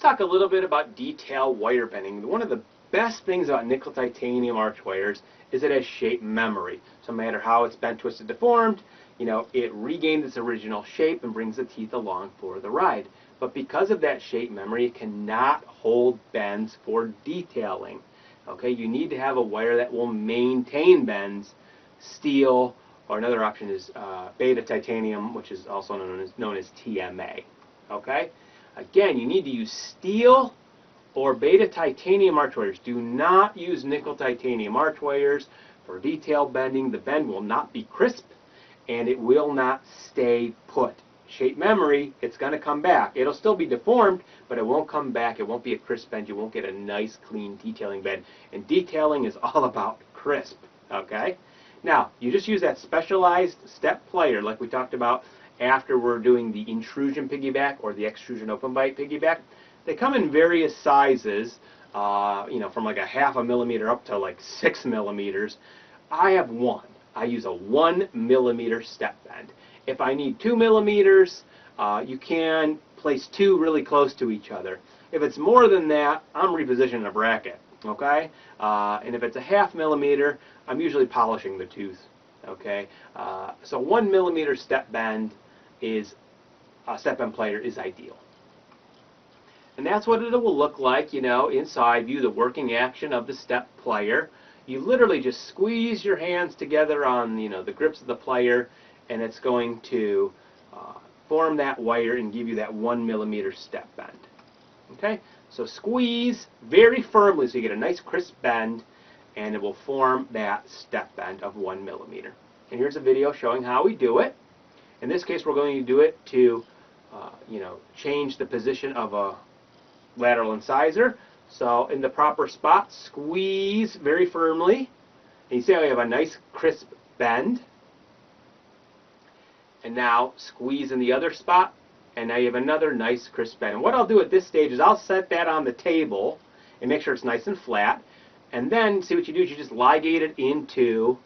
talk a little bit about detail wire bending. One of the best things about nickel titanium arch wires is it has shape memory. So no matter how it's bent, twisted, deformed, it regains its original shape and brings the teeth along for the ride. But because of that shape memory, it cannot hold bends for detailing. Okay, you need to have a wire that will maintain bends. Steel, or another option is beta titanium, which is also known as TMA. Okay, again, you need to use steel or beta titanium arch wires. Do not use nickel titanium arch wires for detail bending. The bend will not be crisp and it will not stay put. Shape memory, it's going to come back. It'll still be deformed, but it won't come back. It won't be a crisp bend. You won't get a nice, clean detailing bend. And detailing is all about crisp. Okay? Now, you just use that specialized step plier like we talked about after we're doing the intrusion piggyback or the extrusion open bite piggyback. They come in various sizes, from like a 1/2 millimeter up to like 6 millimeters. I have one. I use a 1 millimeter step bend. If I need 2 millimeters, you can place two really close to each other. If it's more than that, I'm repositioning a bracket. Okay, and if it's a 1/2 millimeter, I'm usually polishing the tooth. Okay, so 1 millimeter step bend is step bend plier is ideal. And that's what it will look like, inside view, the working action of the step plier. You literally just squeeze your hands together on, the grips of the plier, and it's going to form that wire and give you that 1 millimeter step bend. Okay, so squeeze very firmly so you get a nice crisp bend, and it will form that step bend of 1 millimeter. And here's a video showing how we do it. In this case, we're going to do it to, change the position of a lateral incisor. So in the proper spot, squeeze very firmly. And you see how we have a nice crisp bend. And now squeeze in the other spot, and now you have another nice crisp bend. And what I'll do at this stage is I'll set that on the table and make sure it's nice and flat. And then see what you do is you just ligate it into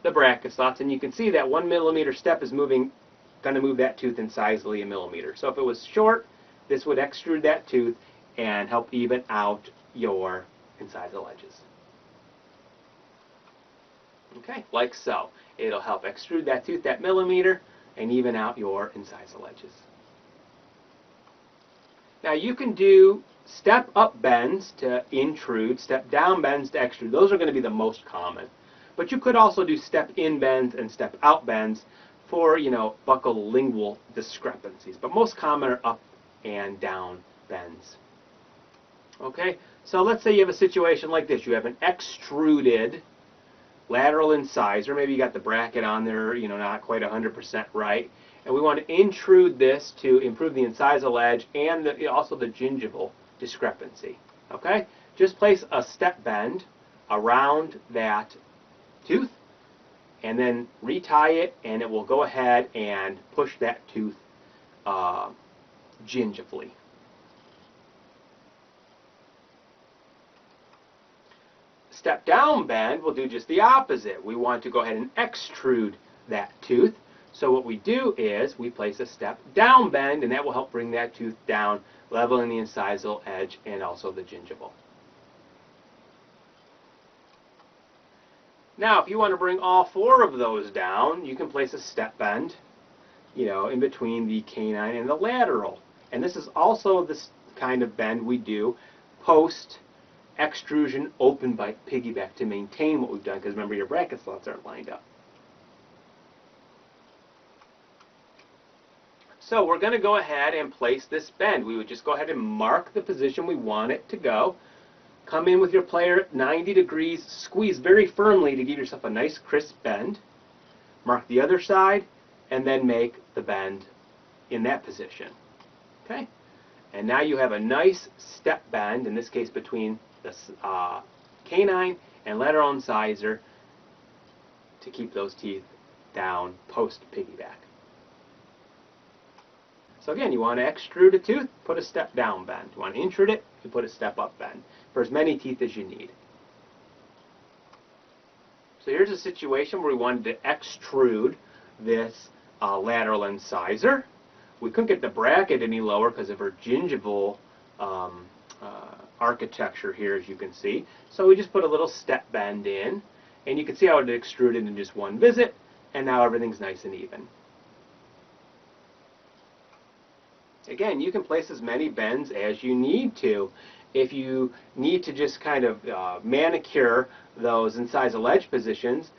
the bracket slots, and you can see that 1 millimeter step is going to move that tooth incisally a millimeter. So if it was short, this would extrude that tooth and help even out your incisal edges. Okay, like so. It'll help extrude that tooth that millimeter and even out your incisal edges. Now you can do step up bends to intrude, step down bends to extrude. Those are going to be the most common. But you could also do step in bends and step out bends for, buccal lingual discrepancies. But most common are up and down bends. Okay, so let's say you have a situation like this. You have an extruded lateral incisor. Maybe you got the bracket on there, not quite 100% right. And we want to intrude this to improve the incisal edge and also the gingival discrepancy. Okay, just place a step bend around that tooth and then retie it, and it will go ahead and push that tooth gingivally. Step down bend will do just the opposite. We want to go ahead and extrude that tooth. So what we do is we place a step down bend, and that will help bring that tooth down, leveling the incisal edge and also the gingival. Now, if you want to bring all four of those down, you can place a step bend, in between the canine and the lateral. And this is also this kind of bend we do post extrusion open bite piggyback to maintain what we've done, because remember, your bracket slots aren't lined up. So we're going to go ahead and place this bend. We would just go ahead and mark the position we want it to go. Come in with your plier at 90 degrees, squeeze very firmly to give yourself a nice crisp bend. Mark the other side, and then make the bend in that position. Okay? And now you have a nice step bend, in this case between the canine and lateral incisor, to keep those teeth down post piggyback. So again, you want to extrude a tooth, put a step down bend. You want to intrude it, you put a step up bend for as many teeth as you need. So here's a situation where we wanted to extrude this lateral incisor. We couldn't get the bracket any lower because of her gingival architecture here, as you can see. So we just put a little step bend in, and you can see how it extruded in just one visit, and now everything's nice and even. Again, you can place as many bends as you need to. If you need to just kind of manicure those incisal ledge positions,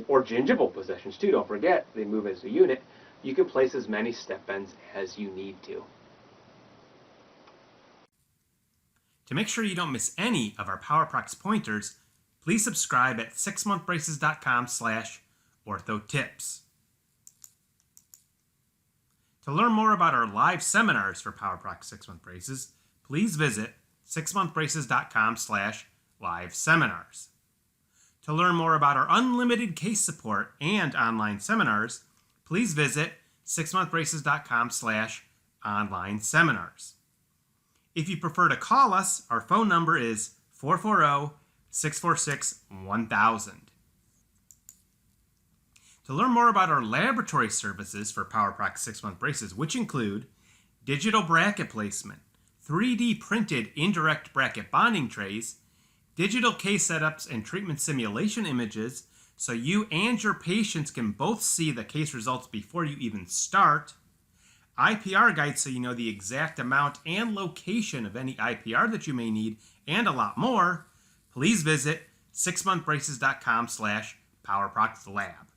or gingival positions too, don't forget, they move as a unit, you can place as many step bends as you need to. To make sure you don't miss any of our Powerprox pointers, please subscribe at 6monthbraces.com/orthotips. To learn more about our live seminars for Powerprox 6-month braces, please visit 6monthbraces.com/live-seminars. To learn more about our unlimited case support and online seminars, please visit 6monthbraces.com/online-seminars. If you prefer to call us, our phone number is 440-646-1000. To learn more about our laboratory services for Powerprox 6-month braces, which include digital bracket placement, 3D printed indirect bracket bonding trays, digital case setups and treatment simulation images so you and your patients can both see the case results before you even start, IPR guides so you know the exact amount and location of any IPR that you may need, and a lot more, please visit 6monthbraces.com/Powerprox Lab.